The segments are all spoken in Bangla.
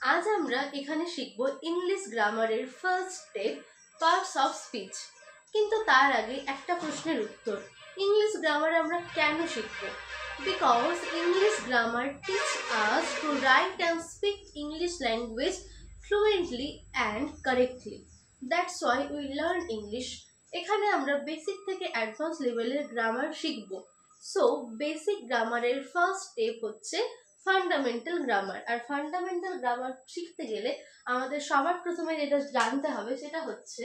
आज আমরা এখানে শিখব ইংলিশ গ্রামারের first step parts of speech. কিন্তু তার আগে একটা প্রশ্নের উত্তর, ইংলিশ গ্রামার আমরা কেন শিখব? Because English grammar teach us to right and speak English language fluently and correctly. That's why we learn English. এখানে আমরা বেসিক থেকে অ্যাডভান্স লেভেলের গ্রামার শিখব। সো বেসিক গ্রামারের ফার্স্ট স্টেপ হচ্ছে ফান্ডামেন্টাল গ্রামার। আর ফান্ডামেন্টাল গ্রামার শিখতে গেলে আমাদের সবার প্রথমে যেটা জানতে হবে সেটা হচ্ছে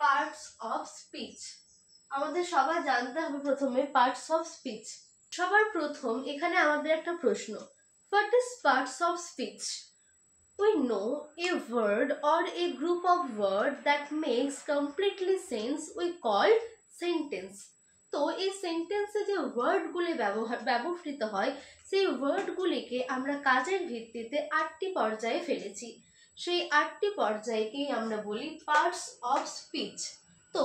পার্টস অফ স্পিচ। আমাদের সবার জানতে হবে প্রথমে পার্টস অফ স্পিচ। সবার প্রথম এখানে আমাদের একটা প্রশ্ন, what is parts of speech? We know a word or a group of words that makes completely sense we call sentence. তো এই সেন্টেন্সে যে ওয়ার্ডগুলি ব্যবহৃত হয় সেই ওয়ার্ডগুলিকে আমরা কাজের ভিত্তিতে 8টি পর্যায়ে ফেলেছি। সেই 8টি পর্যায়কেই আমরা বলি পার্টস অফ স্পিচ। তো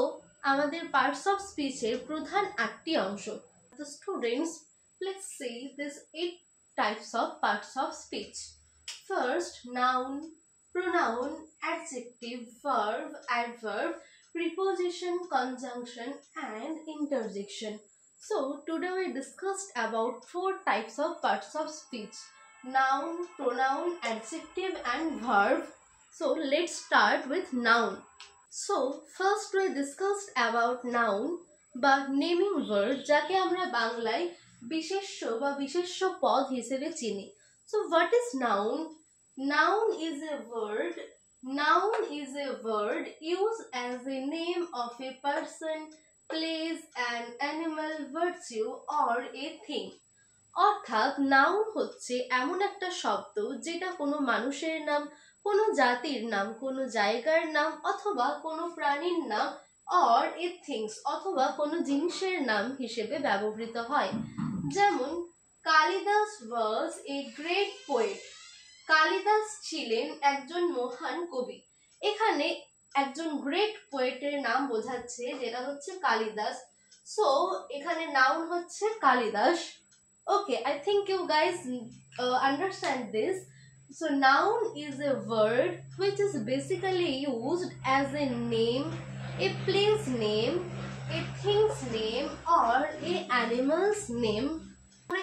আমাদের পার্টস অফ স্পিচের প্রধান 8টি অংশ। তো students, let's see this 8 types of parts of speech. First, noun, pronoun, adjective, verb, adverb, preposition, conjunction and interjection. So today we discussed about 4 types of parts of speech: noun, pronoun, adjective and verb. So let's start with noun. So first we discussed about noun বা নেমিং ওয়ার্ড, যাকে আমরা বাংলায় বিশেষ্য বা বিশেষ্য পদ হিসেবে চিনি। So what is noun? Noun is a word. Noun is a word used as a name of a person, place, an animal, virtue or a thing. অর্থাৎ নাউন হচ্ছে এমন একটা শব্দ যেটা কোনো মানুষের নাম, কোনো জাতির নাম, কোনো জায়গার নাম অথবা কোনো প্রাণীর নাম or a things অথবা কোনো জিনিসের নাম হিসেবে ব্যবহৃত হয়। যেমন Kalidas was a great poet. Kalidas ছিলেন একজন মহান কবি। এখানে একজন গ্রেট পোয়েটের নাম বোঝাচ্ছে, যেটা হচ্ছে কালিদাস। সো এখানে নাউন হচ্ছে Kalidas. Okay, I think you guys understand this. So noun is a word which is basically used as a name, a place name, a thing's name or a animal's name.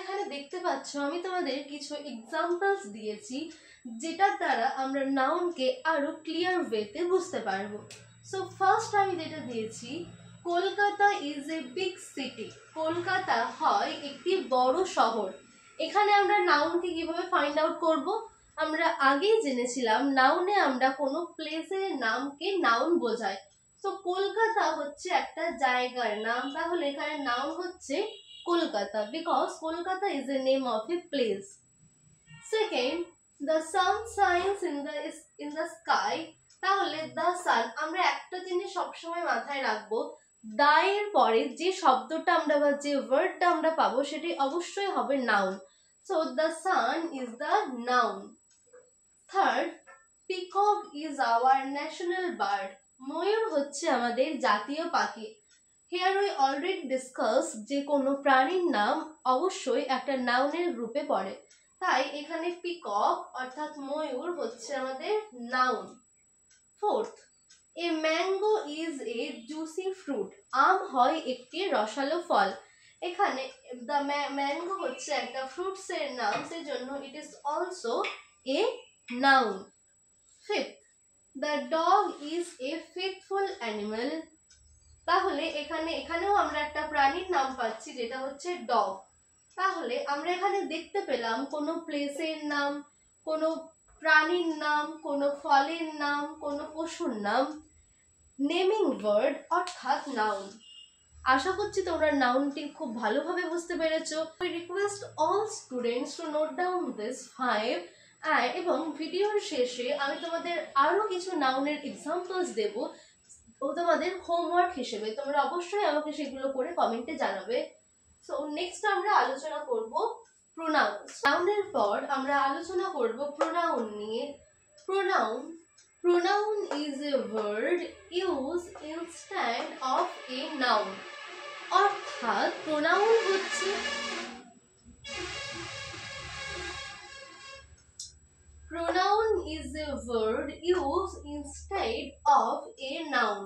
এখানে দেখতে পাচ্ছ আমি তোমাদের কিছু এক্সাম্পলস দিয়েছি যেটার দ্বারা আমরা নাউনকে আরো ক্লিয়ার ওয়েতে বুঝতে পারবো। সো ফার্স্ট আমি যেটা দিয়েছি, Kolkata is a big city. Kolkata হয় একটি বড় শহর। এখানে আমরা নাউনকে কিভাবে ফাইন্ড আউট করব? আমরা আগেই জেনেছিলাম নাউনে আমরা কোনো প্লেসের নামকে নাউন বোঝায়। সো কলকাতা হচ্ছে একটা জায়গার নাম, তাহলে এখানে নাউন হচ্ছে Kolkata, because Kolkata is the name of a place. Second, the sun shines in the sky. তাহলে the sun, আমরা একটা জিনিস সবসময় মাথায় রাখবো, দা এর পরে যে শব্দটা আমরা বা যে ওয়ার্ডটা আমরা পাবো সেটি অবশ্যই হবে noun. So the sun is the noun. Third, peacock is our national bird. ময়ূর হচ্ছে আমাদের জাতীয় পাখি। Here we already discussed যে কোনো প্রাণীর নাম অবশ্যই একটা নাউনের গ্রুপে পড়ে, তাই এখানে পিকক অর্থাৎ ময়ূর হচ্ছে আমাদের noun. Fourth, a mango is a juicy fruit. আম হয় একটি রসালো ফল। এখানে দ্য ম্যাঙ্গো হচ্ছে একটা ফ্রুটসের নাম, সেজন্য it is also a noun. Fifth, the dog is a faithful animal. তাহলে এখানেও আমরা একটা প্রাণীর নাম পাচ্ছি যেটা হচ্ছে ডগ। তাহলে আমরা এখানে দেখতে পেলাম কোনো প্লেসের নাম, কোনো প্রাণীর নাম, কোনো ফলের নাম, কোনো পশুর নাম, নেমিং ওয়ার্ড অর্থাৎ নাউন। আশা করছি তোমরা নাউনটি খুব ভালোভাবে বুঝতে পেরেছো। I request all students to note down this 5 এবং ভিডিওর শেষে আমি তোমাদের আরো কিছু নাউনের এক্সাম্পলস দেব ও তোমাদের হোমওয়ার্ক হিসেবে। তোমরা অবশ্যই আমাকে সেগুলো করে কমেন্টে জানাবে। সো নেক্সট আমরা আলোচনা করব প্রোনাউন। নাউনের পর আমরা আলোচনা করব প্রোনাউন নিয়ে। Pronoun Pronoun is a word used instead of a noun. অর্থাৎ pronoun হচ্ছে pronoun is a word used instead of a noun.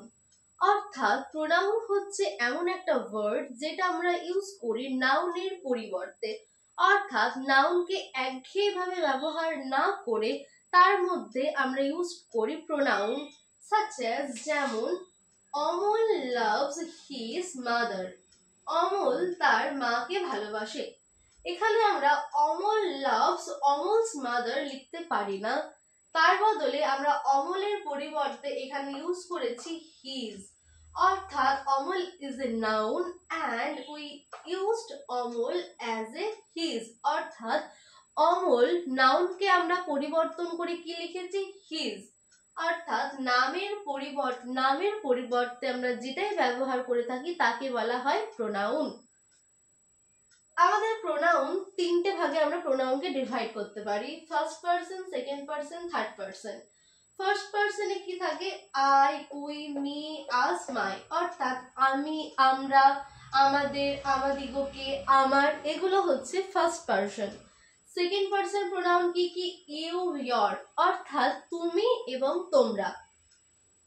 অর্থাৎ pronoun হচ্ছে এমন একটা ওয়ার্ড যেটা আমরা ইউজ করি নাউনের পরিবর্তে। অর্থাৎ নাউনকে একঘেয়েভাবে ব্যবহার না করে তার মধ্যে আমরা ইউজ করি pronoun such as যেমন Amal loves his mother. Amal তার মাকে ভালোবাসে। এখানে আমরা অমল loves অমলস মাদার লিখতে পারি না, তার বদলে আমরা অমলের পরিবর্তে এখানে ইউজ করেছি his। অর্থাৎ Amal is a noun and we used Amal as a his। অর্থাৎ অমল নাউনকে আমরা পরিবর্তন করে কি লিখেছি his। অর্থাৎ নামের পরিবর্তে আমরা যেটাই ব্যবহার করে থাকি তাকে বলা হয় প্রোনাউন। আমাদের প্রোনাউন তিনটে ভাগে আমরা প্রোনাউনকে ডিভাইড করতে পারি, first person, second person, third person. First পারসনে কি থাকে I, we, me, us, my. অর্থাৎ আমি, আমরা, আমাদের, আমাদিগকে, আমার, এগুলো হচ্ছে first person. Second person pronoun কি কি ইউ, ইয়োর, অর্থাৎ তুমি এবং তোমরা।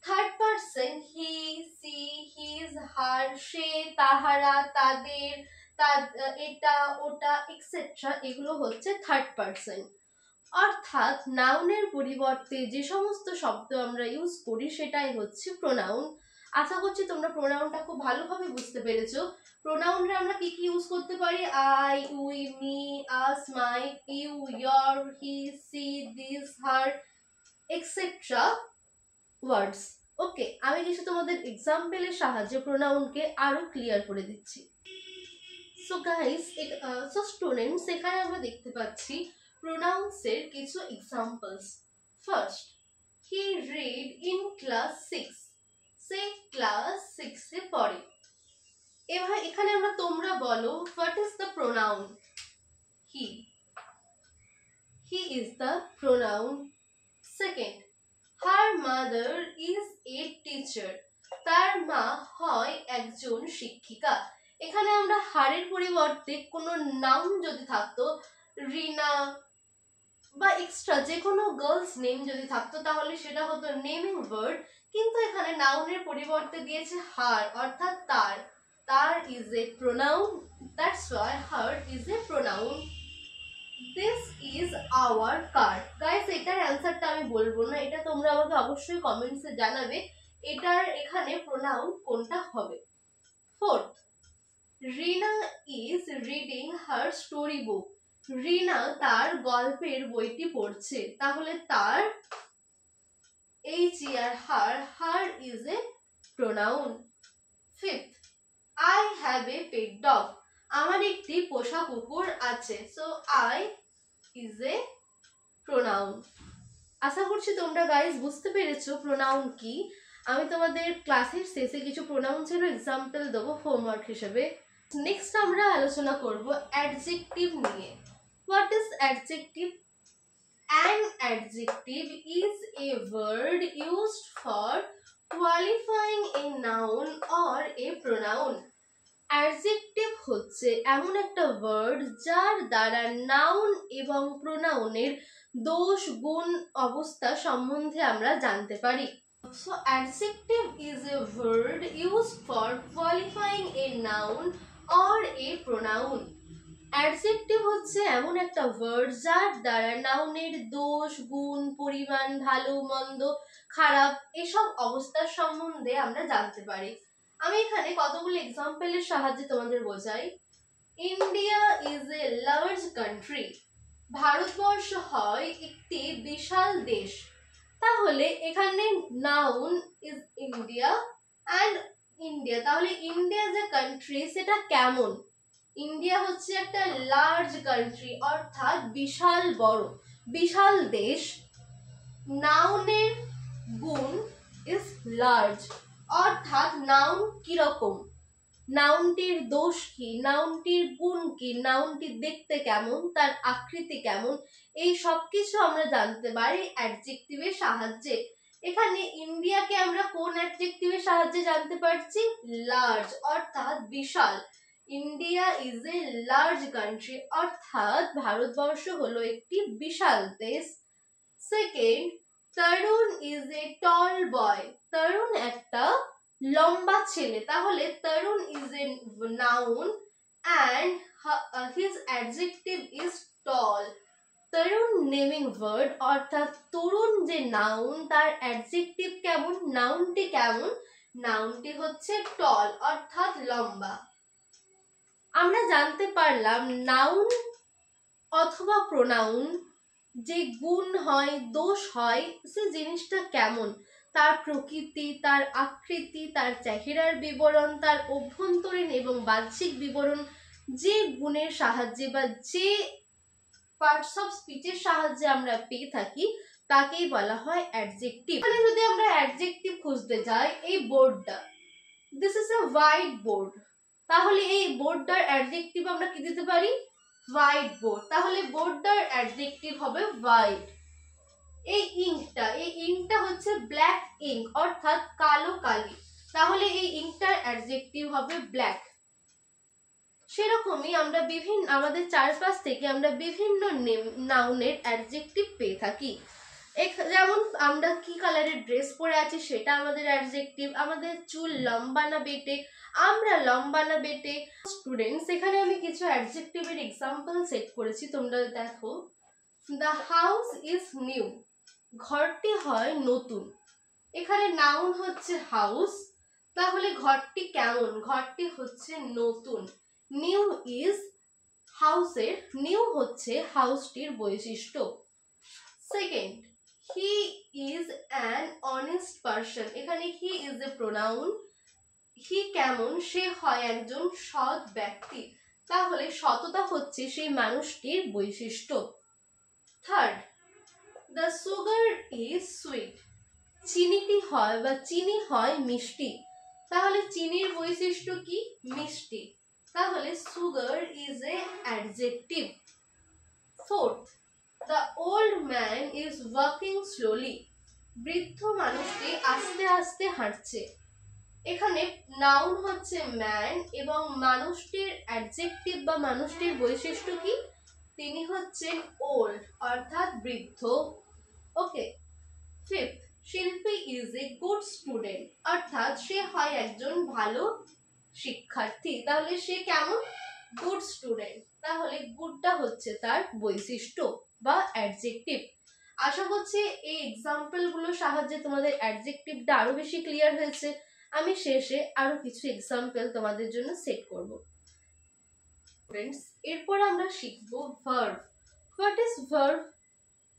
Third person he, she, his, her, সে, তাহারা, তাদের, এটা, ওটা, এক্সেট্রা, এগুলো হচ্ছে থার্ড পারসন। অর্থাৎ নাউনের পরিবর্তে যে সমস্ত শব্দ আমরা ইউজ করি সেটাই হচ্ছে প্রোনাউন। আশা করছি তোমরা প্রোনাউনটা খুব ভালোভাবে বুঝতে পেরেছো। প্রোনাউনরা আমরা কি কি ইউজ করতে পারি I, we, me, us, my, you, your, he, she, this, her, etcetera words. Okay, আমি কিছু তোমাদের এক্সাম্পলের সাহায্যে প্রোনাউনকে আরো ক্লিয়ার করে দিচ্ছি। সো গাইস, সো স্টুডেন্টস, এখানে আমরা দেখতে পাচ্ছি প্রোনাউন্সের কিছু examples. First, he read in class 6। Say class 6 এ পড়ে। এবার এখানে আমরা তোমরা বলো what is the pronoun he. He is the pronoun. Second, her mother is a teacher. তার মা হয় একজন শিক্ষিকা। এখানে আমরা হারের পরিবর্তে কোনো নাউন যদি থাকতো, রিনা বা এক্সট্রা যে কোনো গার্লস নেম যদি থাকতো তাহলে সেটা হতো নেমিং ওয়ার্ড, কিন্তু এখানে নাউনের পরিবর্তে দিয়েছে হার, অর্থাৎ তার। তার is a pronoun, that's why her is a pronoun. This is our car. Guys, এটার অ্যান্সারটা আমি বলবো না, এটা তোমরা আমাকে অবশ্যই কমেন্টসে জানাবে এটার এখানে প্রোনাউন কোনটা হবে। Fourth, Rina is reading her story book. Rina তার গল্পের বইটি পড়ছে, তাহলে তার HER her, her is a pronoun. Fifth, I have a pet dog. আমার একটি পোষা কুকুর আছে, so I is a pronoun. আশা করছি তোমরা গাইস বুঝতে পেরেছো প্রোনাউন কি। আমি তোমাদের ক্লাসের শেষে কিছু প্রোনাউন্সের এক্সাম্পল দেবো হোমওয়ার্ক হিসেবে। নেক্সট আমরা আলোচনা করব অ্যাডজেক্টিভ নিয়ে। What is adjective? An adjective is a word used for qualifying a noun or a pronoun. Adjective হচ্ছে এমন একটা ওয়ার্ড যার দ্বারা নাউন এবং প্রোনাউনের দোষ, গুণ, অবস্থা সম্বন্ধে আমরা জানতে পারি। So adjective is a word used for qualifying a noun or a pronoun. Adjective হচ্ছে এমন একটা ওয়ার্ড যার দ্বারা নাউনের দোষ, গুণ, পরিমাণ, ভালো, মন্দ, খারাপ এসব অবস্থার সম্বন্ধে আমরা জানতে পারি। আমি এখানে কতগুলো এক্সাম্পলের সাহায্যে তোমাদের বোঝাই। India is a large country. Bharatvarsha হয় একটি বিশাল দেশ। তাহলে এখানে noun is India and India, তাহলে ইন্ডিয়া যে কান্ট্রি সেটা কেমন? ইন্ডিয়া হচ্ছে একটা লার্জ কান্ট্রি, অর্থাৎ বিশাল বড়, বিশাল দেশ। নাউনের গুণ ইজ লার্জ, অর্থাৎ নাউন কিরকম, নাউনটির দোষ কি, নাউনটির গুণ কি, নাউনটি দেখতে কেমন, তার আকৃতি কেমন, এই সব কিছু আমরা জানতে পারি অ্যাডজেক্টিভের সাহায্যে। এখানে ইন্ডিয়াকে আমরা কোন অ্যাডজেক্টিভের সাহায্যে জানতে পারছি? লার্জ, অর্থাৎ বিশাল। India is a large country, অর্থাৎ ভারতবর্ষ হলো একটি বিশাল দেশ। সেকেন্ড, তরুণ ইজ এ টল বয়। তরুণ একটা লম্বা ছেলে, তাহলে Tarun is a noun and his adjective is tall. Tarun naming word, অর্থাৎ তরুণ যে নাউন তার অ্যাডজেক্টিভ কেমন, নাউনটি কেমন? নাউনটি হচ্ছে টল, অর্থাৎ লম্বা। আমরা জানতে পারলাম নাউন অথবা প্রোনাউন যে গুণ হয়, দোষ হয়, সে জিনিসটা কেমন, তার প্রকৃতি, তার আকৃতি, তার চেহারার বিবরণ, তার অভ্যন্তরীণ এবং বাহ্যিক বিবরণ যে গুণের সাহায্যে বা যে পার্টস অফ স্পিচের সাহায্যে আমরা পেয়ে থাকি তাকেই বলা হয় অ্যাডজেক্টিভ। এখানে যদি আমরা অ্যাডজেক্টিভ খুঁজতে যাই, এই বোর্ডটা, this is a white board, তাহলে এই বোর্ডটার অ্যাডজেক্টিভ আমরা কি দিতে পারি? White board. তাহলে বোর্ডটার অ্যাডজেক্টিভ হবে হোয়াইট। এই ইঙ্কটা হচ্ছে ব্ল্যাক ইঙ্ক, অর্থাৎ কালো কালি, তাহলে এই ইঙ্কটার অ্যাডজেক্টিভ হবে ব্ল্যাক। সেরকমই আমরা আমাদের চারপাশ থেকে আমরা বিভিন্ন নাউনের অ্যাডজেক্টিভ পেয়ে থাকি। যেমন আমরা কি কালারের ড্রেস পরে আছি সেটা আমাদের অ্যাডজেক্টিভ, আমাদের চুল লম্বা না বেটে, আমরা লম্বা না বেটে। স্টুডেন্টস, এখানে আমি কিছু অ্যাডজেক্টিভের এক্সাম্পল সেট করেছি, তোমরা দেখো। দ্য হাউস ইজ নিউ, ঘরটি হয় নতুন। এখানে নাউন হচ্ছে হাউস, তাহলে ঘরটি কেমন? ঘরটি হচ্ছে নতুন। নিউ ইজ হাউসের, নিউ হচ্ছে হাউসটির বৈশিষ্ট্য। Second, he is an honest person. এখানে হি ইজ এ প্রোনাউন। হি কেমন? সে হয় একজন সৎ ব্যক্তি, তাহলে সততা হচ্ছে সেই মানুষটির বৈশিষ্ট্য। Third, the sugar is sweet, চিনিটি হয় বা চিনি হয় মিষ্টি, তাহলে চিনির বৈশিষ্ট্য কি? মিষ্টি, তাহলে sugar is a adjective. Fourth, the old man is walking slowly, বৃদ্ধ মানুষটি আস্তে আস্তে হাঁটছে। এখানে নাউন হচ্ছে ম্যান এবং মানুষটির অ্যাডজেক্টিভ বা মানুষটির বৈশিষ্ট্য কি? তিনি হচ্ছেন ওল্ড, অর্থাৎ বৃদ্ধ। ওকে। ফিফথ, শিল্পী ইজ এ গুড স্টুডেন্ট, অর্থাৎ সে হয় একজন ভালো শিক্ষার্থী, তাহলে সে কেমন? গুড স্টুডেন্ট, তাহলে গুডটা হচ্ছে তার বৈশিষ্ট্য বা অ্যাডজেক্টিভ। আশা করছি এই এক্সাম্পল গুলোর সাহায্যে তোমাদের অ্যাডজেক্টিভটা আরো বেশি ক্লিয়ার হয়েছে। আমি শেষে আরো কিছু এক্সাম্পল তোমাদের জন্য সেট করব। ফ্রেন্ডস, এরপর আমরা শিখব verb. What is verb?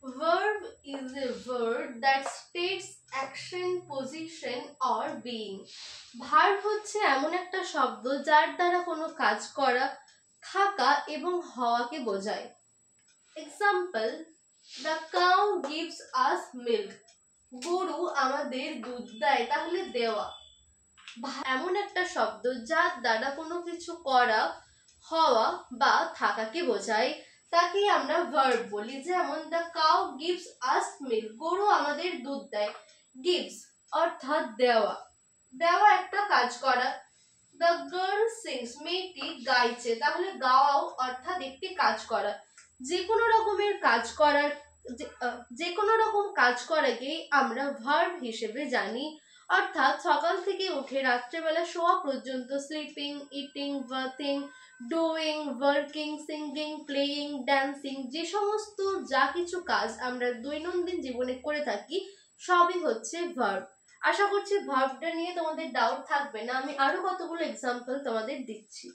Verb is a word that states action, position or being. Verb হচ্ছে এমন একটা শব্দ যার দ্বারা কোনো কাজ করা, থাকা এবং হওয়াকে বোঝায়। Example, the cow gives us milk. গরু আমাদের দুধ দেয়, তাহলে দেওয়া। এমন একটা শব্দ যার দ্বারা কোনো কিছু করা, হওয়া বা থাকাকে বোঝায়, তাকেই আমরা ভার্ব বলি। যেমন the cow gives us milk, গরু আমাদের দুধ দেয়। গিভস অর্থাৎ দেওয়া, দেওয়া একটা কাজ করা। দ্য গার্ল সিংস, মেয়েটি গাইছে, তাহলে গাওয়াও অর্থাৎ একটি কাজ করা। যে কোনো রকমের কাজ করার, যে কোনো রকম কাজ করাকেই আমরা ভার্ব হিসেবে জানি। অর্থাৎ সকাল থেকে উঠে রাত্রেবেলা শোয়া পর্যন্ত sleeping, eating, bathing, doing, working, singing, playing, dancing, যে সমস্ত যা কিছু কাজ আমরা দৈনন্দিন জীবনে করে থাকি সবই হচ্ছে ভার্ব। আশা করছি ভার্বটা নিয়ে তোমাদের ডাউট থাকবে না। আমি আরো কতগুলো এক্সাম্পল তোমাদের দিচ্ছি।